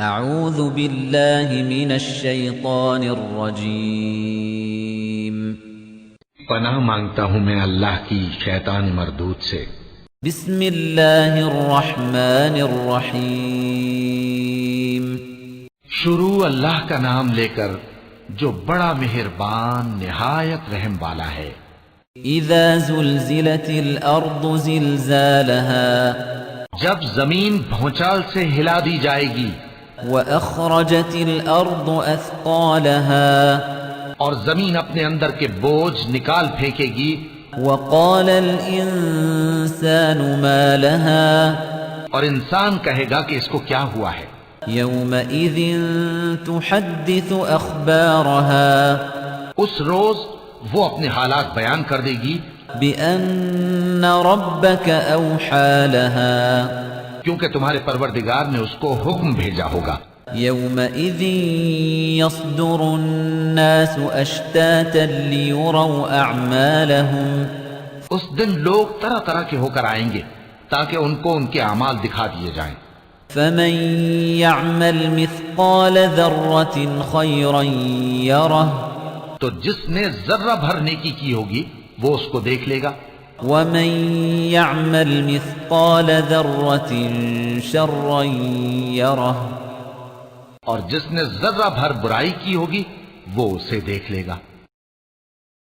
اعوذ باللہ من الشیطان الرجیم پناہ مانگتا ہوں میں اللہ کی شیطان مردود سے۔ بسم اللہ الرحمن الرحیم شروع اللہ کا نام لے کر جو بڑا مہربان نہایت رحم والا ہے۔ اذا زلزلت الارض زلزالها جب زمین بھونچال سے ہلا دی جائے گی، واخرجت الارض اثقالها اور زمین اپنے اندر کے بوجھ نکال پھینکے گی، وقال الانسان ما لها اور انسان کہے گا کہ اس کو کیا ہوا ہے۔ يومئذ تحدث اخبارها اس روز وہ اپنے حالات بیان کر دے گی، بأن ربك أوحى لها کیونکہ تمہارے پروردگار نے اس کو حکم بھیجا ہوگا۔ يومئذ يصدر الناس أشتاتا ليروا أعمالهم اس دن لوگ طرح طرح کے ہو کر آئیں گے تاکہ ان کو ان کے اعمال دکھا دیے جائیں۔ فمن يعمل مثقال ذرة خيرا يره تو جس نے ذرہ بھر نیکی کی ہوگی وہ اس کو دیکھ لے گا، ومن يعمل مثقال ذرة شرا يره اور جس نے ذرہ بھر برائی کی ہوگی وہ اسے دیکھ لے گا۔